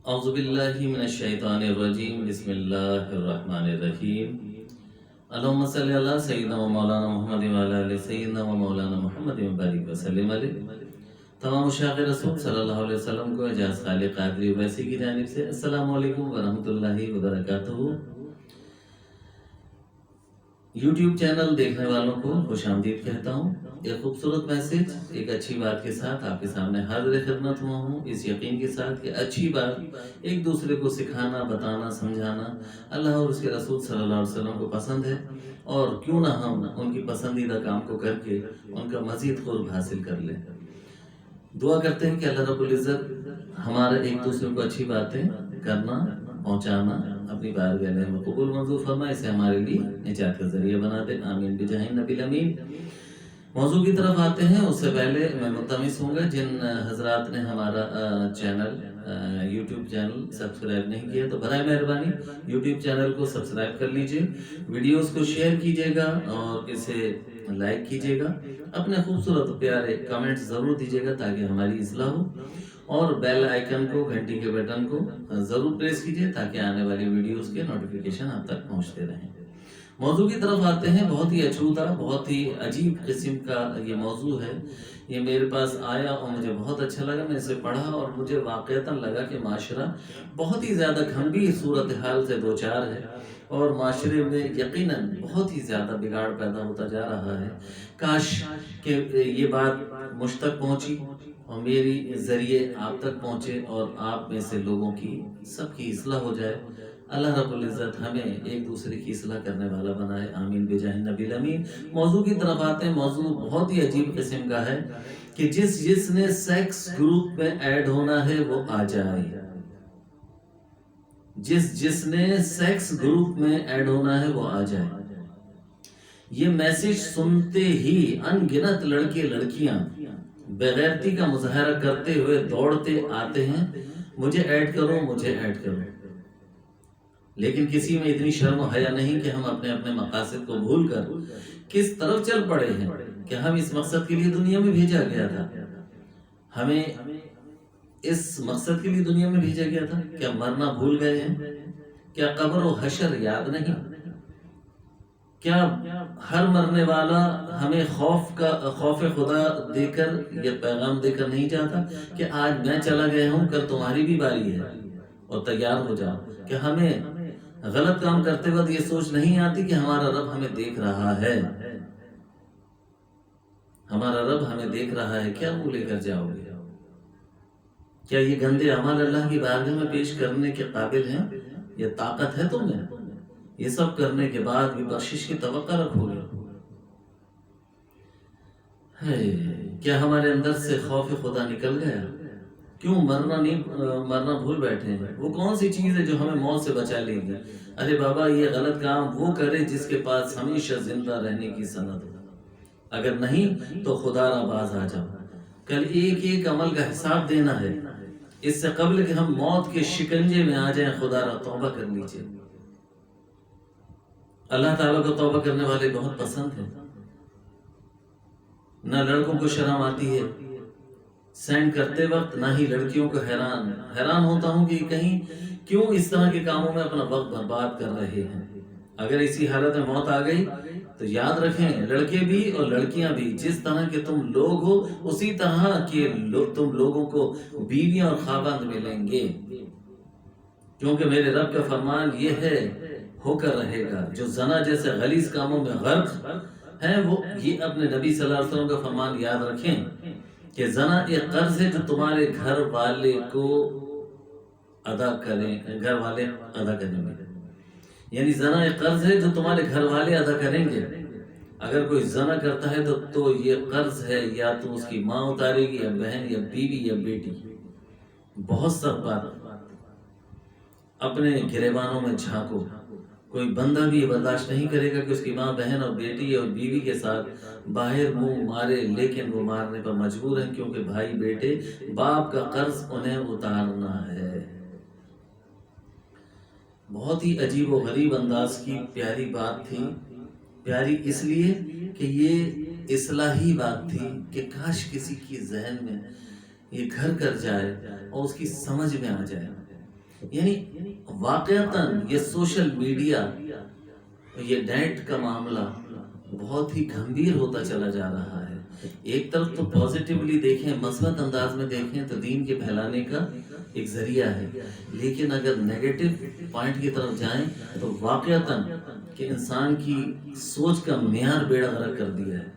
اعوذ باللہ من الشیطان الرجیم بسم اللہ الرحمن الرحیم اللہم صلی اللہ سیدنا و مولانا محمد و علی سیدنا و مولانا محمد و بارک وسلم علیہ۔ تمام مشاق رسول صلی اللہ علیہ وسلم کو اعجاز خالق قادری و ویسی کی جانب سے السلام علیکم ورحمۃ اللہ وبرکاتہ۔ یوٹیوب چینل دیکھنے والوں کو خوش آمدید کہتا ہوں۔ ایک خوبصورت میسج ایک اچھی بات کے ساتھ آپ کے سامنے حاضر خدمت ہوا ہوں، اس یقین کے ساتھ کہ اچھی بات ایک دوسرے کو سکھانا، بتانا، سمجھانا اللہ اور اس کے رسول صلی اللہ علیہ وسلم کو پسند ہے، اور کیوں نہ ہم ان کی پسندیدہ کام کو کر کے ان کا مزید قرب حاصل کر لیں۔ دعا کرتے ہیں کہ اللہ رب العزت ہمارے ایک دوسرے کو اچھی باتیں کرنا، پہنچانا اپنی بارگاہ میں قبول منظور فرمائے، اسے ہمارے لیے نجات کا ذریعہ بنا دے، آمین بجاہ النبی الامین۔ موضوع کی طرف آتے ہیں، اس سے پہلے میں ملتمس ہوں گا جن حضرات نے ہمارا چینل یوٹیوب چینل سبسکرائب نہیں کیا تو برائے مہربانی یوٹیوب چینل کو سبسکرائب کر لیجئے، ویڈیوز کو شیئر کیجئے گا اور اسے لائک کیجئے گا، اپنے خوبصورت پیارے کمنٹ ضرور دیجئے گا تاکہ ہماری اصلاح ہو، اور بیل آئیکن کو، گھنٹی کے بٹن کو ضرور پریس کیجئے تاکہ آنے والی ویڈیوز کے نوٹیفیکیشن آپ تک پہنچتے رہیں۔ موضوع کی طرف آتے ہیں، بہت ہی اچھوتا، بہت ہی عجیب قسم کا یہ موضوع ہے۔ یہ میرے پاس آیا اور مجھے بہت اچھا لگا، میں اسے پڑھا اور مجھے واقعتاً لگا کہ معاشرہ بہت ہی زیادہ گھنبیر صورتحال سے دوچار ہے، اور معاشرے میں یقیناً بہت ہی زیادہ بگاڑ پیدا ہوتا جا رہا ہے۔ کاش کہ یہ بات مجھ تک پہنچی اور میری ذریعے آپ تک پہنچے اور آپ میں سے لوگوں کی سب کی اصلاح ہو جائے۔ اللہ رب العزت ہمیں ایک دوسرے کی اصلاح کرنے والا بنائے، آمین بجاہ النبی الامین۔ موضوع کی طرف آتے ہیں، موضوع بہت ہی عجیب قسم کا ہے کہ جس نے سیکس گروپ میں ایڈ ہونا ہے وہ آ جائے۔ جس نے سیکس گروپ میں ایڈ ہونا ہے وہ آ جائے۔ یہ میسج سنتے ہی ان گنت لڑکے لڑکیاں بغیرتی کا مظاہرہ کرتے ہوئے دوڑتے آتے ہیں، مجھے ایڈ کرو، مجھے ایڈ کرو۔ لیکن کسی میں اتنی شرم و حیا نہیں کہ ہم اپنے مقاصد کو بھول کر کس طرف چل پڑے ہیں کہ ہم اس مقصد کے لیے دنیا میں بھیجا گیا تھا۔ ہمیں اس مقصد کے لیے دنیا میں بھیجا گیا تھا، کیا مرنا بھول گئے ہیں؟ کیا قبر و حشر یاد نہیں؟ کیا ہر مرنے والا ہمیں خوف خدا دے کر یہ پیغام دے کر نہیں جاتا کہ آج میں چلا گیا ہوں، کل تمہاری بھی باری ہے اور تیار ہو جاؤ؟ کہ ہمیں غلط کام کرتے وقت یہ سوچ نہیں آتی کہ ہمارا رب ہمیں دیکھ رہا ہے، ہمارا رب ہمیں دیکھ رہا ہے، کیا منہ لے کر جاؤ گے؟ کیا یہ گندے اعمال اللہ کی بارگاہ میں پیش کرنے کے قابل ہیں؟ یہ طاقت ہے تمہیں؟ یہ سب کرنے کے بعد بھی بخشش کی توقع رکھو گے؟ کیا ہمارے اندر سے خوف خدا نکل گیا؟ کیوں مرنا بھول بیٹھے ہیں؟ وہ کون سی چیز ہے جو ہمیں موت سے بچا لے گی؟ ارے بابا، یہ غلط کام وہ کرے جس کے پاس ہمیشہ زندہ رہنے کی سند ہو، اگر نہیں تو خدا را باز آ جاؤ۔ کل ایک عمل کا حساب دینا ہے، اس سے قبل کہ ہم موت کے شکنجے میں آ جائیں خدا را توبہ کر لیجئے۔ اللہ تعالیٰ کو توبہ کرنے والے بہت پسند ہیں۔ نہ لڑکوں کو شرم آتی ہے سینڈ کرتے وقت، نہ ہی لڑکیوں کو۔ حیران ہوتا ہوں کہ کہیں کیوں اس طرح کے کاموں میں اپنا وقت برباد کر رہے ہیں۔ اگر اسی حالت میں موت آ گئی تو یاد رکھیں، لڑکے بھی اور لڑکیاں بھی، جس طرح کے تم لوگ ہو اسی طرح کے تم لوگوں کو بیویاں اور خاوند ملیں گے، کیونکہ میرے رب کا فرمان یہ ہے، ہو کر رہے گا۔ جو زنا جیسے غلیظ کاموں میں غرق ہیں، وہ یہ اپنے نبی صلی اللہ علیہ وسلم کا فرمان یاد رکھیں کہ زنا ایک قرض ہے جو تمہارے گھر والے کو ادا کریں گے، یعنی زنا ایک قرض ہے جو تمہارے گھر والے ادا کریں گے۔ اگر کوئی زنا کرتا ہے تو یہ قرض ہے، یا تو اس کی ماں اتارے گی، یا بہن، یا بیوی، یا بیٹی۔ بہت سخت بات۔ اپنے گریبانوں میں جھانکو، کوئی بندہ بھی یہ برداشت نہیں کرے گا کہ اس کی ماں، بہن اور بیٹی اور بیوی کے ساتھ باہر منہ مارے، لیکن وہ مارنے پر مجبور ہیں کیونکہ بھائی بیٹے، باپ کا قرض انہیں اتارنا ہے۔ بہت ہی عجیب و غریب انداز کی پیاری بات تھی، پیاری اس لیے کہ یہ اصلاحی بات تھی کہ کاش کسی کی ذہن میں یہ گھر کر جائے اور اس کی سمجھ میں آ جائے یعنی واقعتاً یہ سوشل میڈیا، یہ نیٹ کا معاملہ بہت ہی گھمبیر ہوتا چلا جا رہا ہے. ایک طرف تو پازیٹیولی دیکھیں، مثبت انداز میں دیکھیں تو دین کے پھیلانے کا ایک ذریعہ ہے، لیکن اگر نیگیٹو پوائنٹ کی طرف جائیں تو واقعتاً کہ انسان کی سوچ کا معیار بیڑا غرق کر دیا ہے.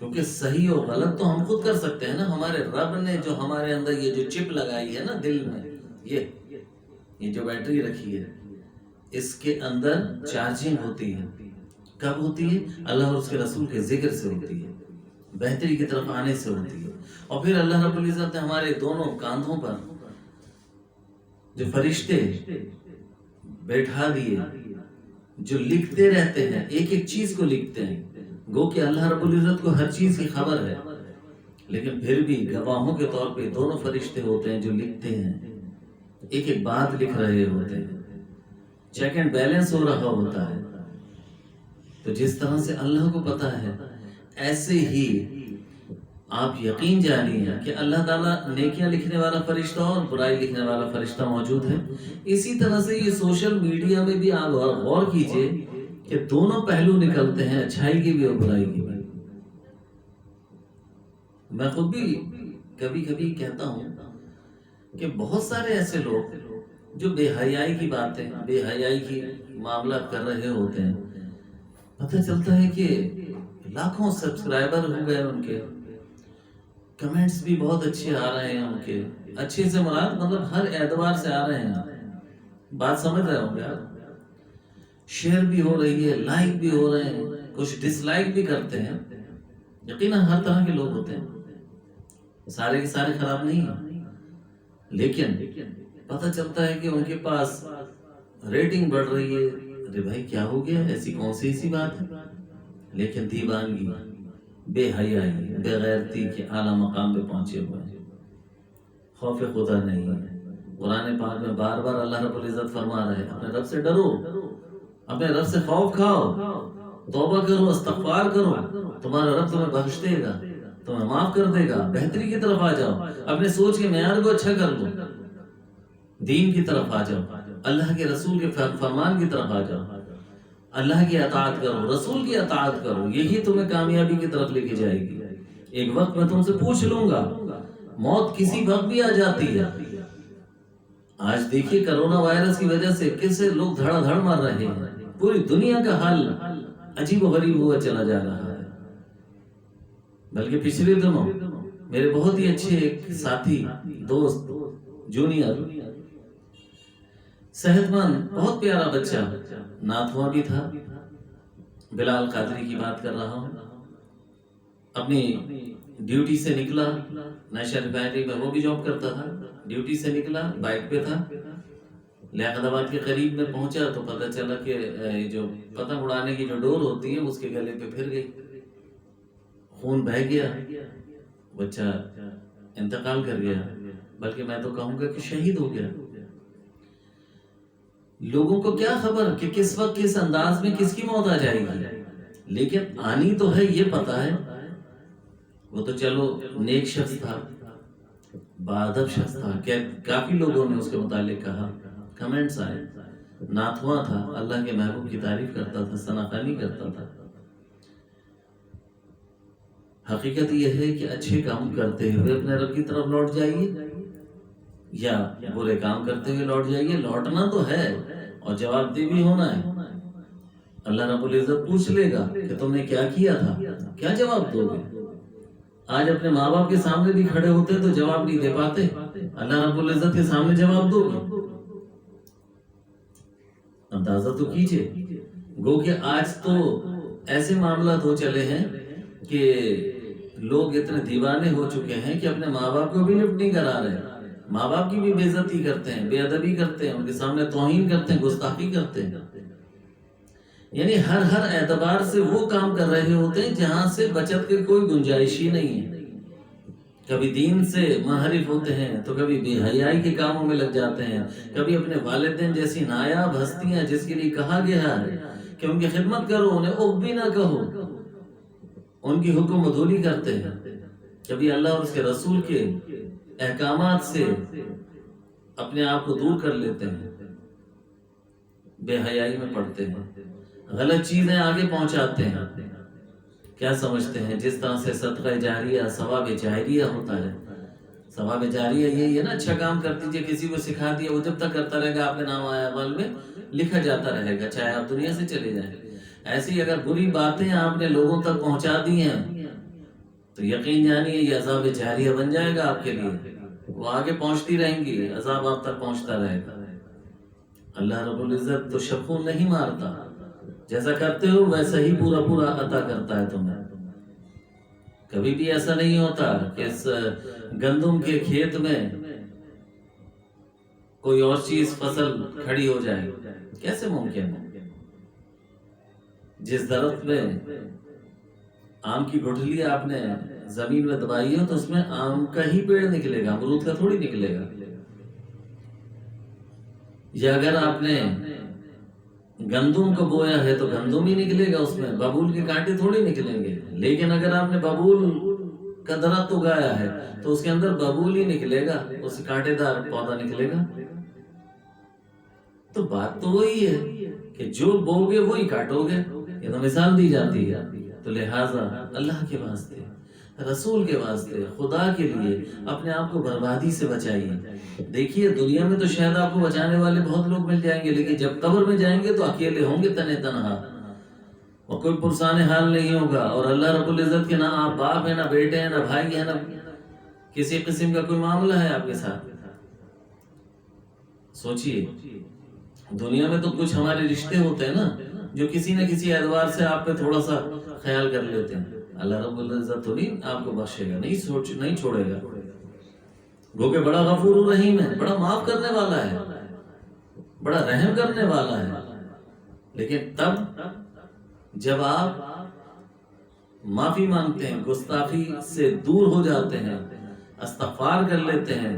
کیونکہ صحیح اور غلط تو ہم خود کر سکتے ہیں نا. ہمارے رب نے جو ہمارے اندر یہ جو چپ لگائی ہے نا دل میں، یہ جو بیٹری رکھی ہے، اس کے اندر چارجنگ ہوتی ہے. کب ہوتی ہے؟ اللہ اور اس کے رسول کے ذکر سے ہوتی ہے، بہتری کی طرف آنے سے ہوتی ہے. اور پھر اللہ رب العزت نے ہمارے دونوں کاندھوں پر جو فرشتے بیٹھا دیے، جو لکھتے رہتے ہیں، ایک ایک چیز کو لکھتے ہیں. گو کہ اللہ رب العزت کو ہر چیز کی خبر ہے، لیکن پھر بھی گواہوں کے طور پہ دونوں فرشتے ہوتے ہیں جو لکھتے ہیں، ایک ایک بات لکھ رہے ہوتے ہیں، چیک اینڈ بیلنس ہو رہا ہوتا ہے. تو جس طرح سے اللہ کو پتا ہے، ایسے ہی آپ یقین جانیے کہ اللہ تعالیٰ نیکیاں لکھنے والا فرشتہ اور برائی لکھنے والا فرشتہ موجود ہے. اسی طرح سے یہ سوشل میڈیا میں بھی آپ غور کیجئے کہ دونوں پہلو نکلتے ہیں، اچھائی کی بھی اور برائی کی بھی. میں خود بھی کبھی کبھی کہتا ہوں کہ بہت سارے ایسے لوگ جو بے حیائی کی باتیں، بے حیائی کی معاملات کر رہے ہوتے ہیں. پتہ چلتا ہے کہ لاکھوں سبسکرائبر ہو گئے ان کے، کمنٹس بھی بہت اچھے آ رہے ہیں ان کے. اچھے سے مراد مطلب ہر اعتبار سے آ رہے ہیں. بات سمجھ رہے ہوں گے آپ؟ شیئر بھی ہو رہی ہے، لائک بھی ہو رہے ہیں، کچھ ڈس لائک بھی کرتے ہیں. یقیناً ہر طرح کے لوگ ہوتے ہیں، سارے کے سارے خراب نہیں ہیں، لیکن پتہ چلتا ہے کہ ان کے پاس ریٹنگ بڑھ رہی ہے. ارے بھائی کیا ہو گیا؟ ایسی کون سی بات ہے؟ لیکن دیوانگی، بے حیائی، بے غیرتی کے اعلیٰ مقام پہ پہنچے ہوئے ہیں. خوف خدا نہیں ہے. قرآن پاک میں بار بار اللہ رب العزت فرما رہے ہیں اپنے رب سے ڈرو، اپنے رب سے خوف کھاؤ، توبہ کرو، استغفار کرو، تمہارا رب تمہیں بخش دے گا، تمہیں معاف کر دے گا. بہتری کی طرف آ جاؤ، اپنے سوچ کے معیار کو اچھا کر لو، دین کی طرف آ جاؤ، اللہ کے رسول کے فرمان کی طرف آ جاؤ، اللہ کی اطاعت کرو، رسول کی اطاعت کرو. یہی تمہیں کامیابی کی طرف لے کے جائے گی. ایک وقت میں تم سے پوچھ لوں گا، موت کسی وقت بھی آ جاتی ہے. آج دیکھیے کرونا وائرس کی وجہ سے کیسے لوگ دھڑا دھڑ مر رہے ہیں. پوری دنیا کا حال عجیب و غریب ہوا چلا جا رہا ہے. بلکہ پچھلے دنوں میرے بہت ہی اچھے ایک ساتھی، دوست، جونیئر، صحت مند، بہت پیارا بچہ، ناتھواں بھی تھا، بلال قادری کی بات کر رہا ہوں. اپنی ڈیوٹی سے نکلا، نیشنل ریفائنری میں وہ بھی جاب کرتا تھا. ڈیوٹی سے نکلا، بائک پہ تھا، لیاقت آباد کے قریب میں پہنچا تو پتہ چلا کہ جو پتنگ اڑانے کی جو ڈور ہوتی ہے اس کے گلے پہ پھر گئی، خون بہہ گیا، بچہ انتقال کر گیا. بلکہ میں تو کہوں گا کہ شہید ہو گیا. لوگوں کو کیا خبر کہ کس وقت کس انداز میں کس کی موت آ جائے گی، لیکن آنی تو ہے، یہ پتا ہے. وہ تو چلو نیک شخص تھا، باادب شخص تھا، کافی لوگوں نے اس کے متعلق کہا، کمنٹس آئے. ناتھواں تھا، اللہ کے محبوب کی تعریف کرتا تھا، ثناخوانی کرتا تھا. حقیقت یہ ہے کہ اچھے کام کرتے ہوئے اپنے رب کی طرف لوٹ جائیے، یا برے کام کرتے ہوئے لوٹ جائیے. لوٹنا تو ہے اور جواب دہ بھی ہونا ہے. اللہ رب العزت پوچھ لے گا کہ تم نے کیا کیا تھا، کیا جواب دو گے. آج اپنے ماں باپ کے سامنے بھی کھڑے ہوتے تو جواب نہیں دے پاتے، اللہ رب العزت کے سامنے جواب دو گے. اندازہ تو کیجئے. گو کہ آج تو ایسے معاملات ہو چلے ہیں کہ لوگ اتنے دیوانے ہو چکے ہیں کہ اپنے ماں باپ کو بھی لفٹ نہیں کرا رہے، ماں باپ کی بھی بے عزتی کرتے ہیں، بے ادبی کرتے ہیں، ان کے سامنے توہین کرتے ہیں، گستاخی کرتے ہیں. یعنی ہر اعتبار سے وہ کام کر رہے ہوتے ہیں جہاں سے بچت کی کوئی گنجائش ہی نہیں ہے. کبھی دین سے منحرف ہوتے ہیں تو کبھی بے حیائی کے کاموں میں لگ جاتے ہیں، کبھی اپنے والدین جیسی نایاب ہستیاں جس کے لیے کہا گیا ہے کہ ان کی خدمت کرو، انہیں اف بھی نہ کہو، ان کی حکم عدولی کرتے ہیں. کبھی اللہ اور اس کے رسول کے احکامات سے اپنے آپ کو دور کر لیتے ہیں، بے حیائی میں پڑتے ہیں، غلط چیزیں آگے پہنچاتے ہیں. کیا سمجھتے ہیں جس طرح سے صدقہ جاریہ ثواب جاریہ ہوتا ہے، ثواب جاریہ یہی ہے نا، اچھا کام کر دیجئے، کسی کو سکھا دیا، وہ جب تک کرتا رہے گا آپ کے نام اعمال میں لکھا جاتا رہے گا، چاہے آپ دنیا سے چلے جائیں. ایسی اگر بری باتیں آپ نے لوگوں تک پہنچا دی ہیں تو یقین جانیے یہ عذاب جاریہ بن جائے گا آپ کے لیے، وہ آگے پہنچتی رہیں گی، عذاب آپ تک پہنچتا رہے گا. اللہ رب العزت تو شبخون نہیں مارتا، جیسا کرتے ہو ویسا ہی پورا پورا عطا کرتا ہے تمہیں. کبھی بھی ایسا نہیں ہوتا کہ اس گندم کے کھیت میں کوئی اور چیز فصل کھڑی ہو جائے، کیسے ممکن ہے؟ جس درخت میں آم کی گٹھلی آپ نے زمین میں دبائی ہو تو اس میں آم کا ہی پیڑ نکلے گا، امرود کا تھوڑی نکلے گا. یا اگر آپ نے گندم کو بویا ہے تو گندم ہی نکلے گا، اس میں ببول کے کانٹے تھوڑی نکلیں گے. لیکن اگر آپ نے ببول کا درخت اگایا ہے تو اس کے اندر ببول ہی نکلے گا، اس کانٹے دار پودا نکلے گا. تو بات تو وہی ہے کہ جو بوگے وہی کاٹو گے، یہ تو مثال دی جاتی ہے. تو لہٰذا اللہ کے واسطے، رسول کے واسطے، خدا کے لیے اپنے آپ کو بربادی سے بچائیے. دیکھیے دنیا میں تو شاید آپ کو بچانے والے بہت لوگ مل جائیں گے، لیکن جب قبر میں جائیں گے تو اکیلے ہوں گے، تنہے تنہا، اور کوئی پرسان حال نہیں ہوگا. اور اللہ رب العزت کے نہ آپ باپ ہیں، نہ بیٹے ہیں، نہ بھائی ہیں، نہ کسی قسم کا کوئی معاملہ ہے آپ کے ساتھ. سوچئے دنیا میں تو کچھ ہمارے رشتے ہوتے ہیں نا جو کسی نہ کسی اعتبار سے آپ پہ تھوڑا سا خیال کر لیتے ہیں. اللہ رب العزت تو نہیں آپ کو بخشے گا، نہیں چھوڑے گا. وہ کہ بڑا غفور الرحیم ہے، بڑا معاف کرنے والا ہے، بڑا رحم کرنے والا ہے. لیکن تب جب آپ معافی مانگتے ہیں، گستاخی سے دور ہو جاتے ہیں، استغفار کر لیتے ہیں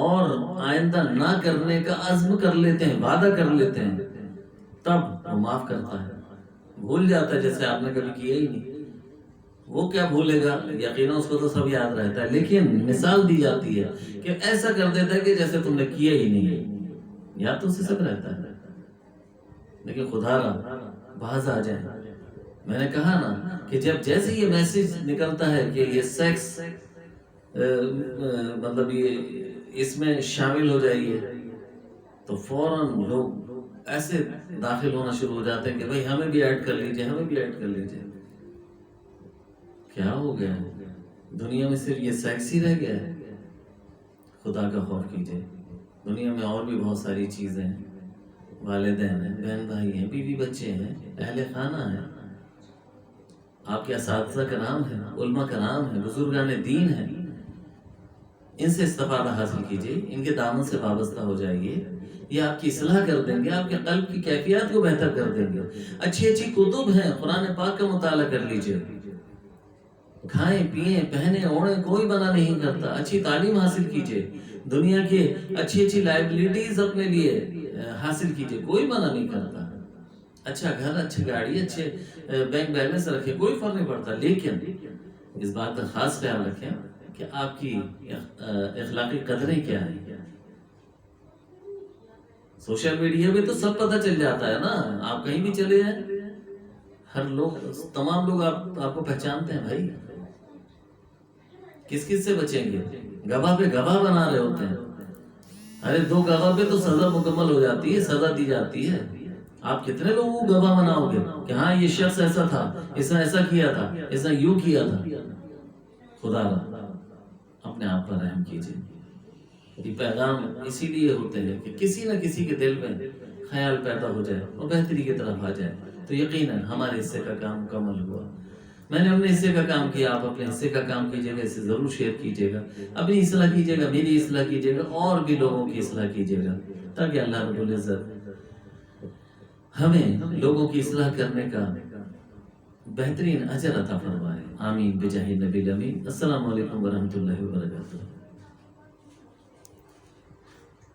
اور آئندہ نہ کرنے کا عزم کر لیتے ہیں، وعدہ کر لیتے ہیں، تب وہ معاف کرتا ہے. بھول جاتا ہے جیسے آپ نے کبھی کیا ہی نہیں. وہ کیا بھولے گا، یقیناً اس کو تو سب یاد رہتا ہے، لیکن مثال دی جاتی ہے کہ ایسا کر دیتا ہے کہ جیسے تم نے کیا ہی نہیں ہے. یاد تو اسے سب رہتا ہے، لیکن خدا را باز آ جائے. میں نے کہا نا کہ جب جیسے یہ میسج نکلتا ہے کہ یہ سیکس مطلب یہ اس میں شامل ہو جائیے تو فوراً لوگ ایسے داخل ہونا شروع ہو جاتے ہیں کہ بھئی ہمیں بھی ایڈ کر لیجئے، ہمیں بھی ایڈ کر لیجئے. کیا ہو گیا؟ دنیا میں صرف یہ سیکس ہی رہ گیا ہے؟ خدا کا خوف کیجئے. دنیا میں اور بھی بہت ساری چیزیں ہیں، والدین ہیں، بہن بھائی ہیں، بیوی بچے ہیں، اہل خانہ ہیں، آپ کے اساتذہ کرام ہیں، علماء کرام ہیں، بزرگان دین ہیں. ان سے استفادہ حاصل کیجئے، ان کے دامن سے وابستہ ہو جائیے. یہ آپ کی اصلاح کر دیں گے، آپ کے قلب کی کیفیات کو بہتر کر دیں گے. اچھی اچھی کتب ہیں، قرآن پاک کا مطالعہ کر لیجئے. کھائیں پیئیں پہنیں اوڑھیں کوئی منع نہیں کرتا، اچھی تعلیم حاصل کیجئے، دنیا کے اچھی اچھی لائبلٹیز اپنے لیے حاصل کیجئے، کوئی منع نہیں کرتا. اچھا گھر، اچھی گاڑی، اچھے بینک بیلنس رکھیں، کوئی فرق نہیں پڑتا. لیکن اس بات کا خاص خیال رکھیں کہ آپ کی اخلاقی قدریں کیا ہیں. سوشل میڈیا پہ تو سب پتہ چل جاتا ہے نا، آپ کہیں بھی چلے جائیں، ہر لوگ، تمام لوگ آپ کو پہچانتے ہیں. بھائی کس کس سے بچیں گے؟ گواہ پہ گواہ بنا رہے ہوتے ہیں. ارے 2 گواہ پہ تو سزا مکمل ہو جاتی ہے، سزا دی جاتی ہے. آپ کتنے لوگوں کو گواہ بناؤ گے کہ ہاں یہ شخص ایسا تھا، اس نے ایسا کیا تھا، اس نے یوں کیا تھا. خدا اپنے آپ پر رحم کیجئے. یہ پیغام اسی لیے ہوتے ہیں کہ کسی نہ کسی کے دل میں خیال پیدا ہو جائے اور بہتری کی طرف آ جائے تو یقیناً ہمارے حصے کا کام مکمل ہوا. میں نے اپنے حصے کا کام کیا، آپ اپنے حصے کا کام کیجئے گا. اسے ضرور شیئر کیجئے گا، اپنی اصلاح کیجئے گا، میری اصلاح کیجئے گا، اور بھی لوگوں کی اصلاح کیجئے گا، تاکہ اللہ رب العزت ہمیں لوگوں کی اصلاح کرنے کا بہترین اجر عطا فرمائے. آمین بجاہ نبی الامین. السلام علیکم ورحمۃ اللہ وبرکاتہ.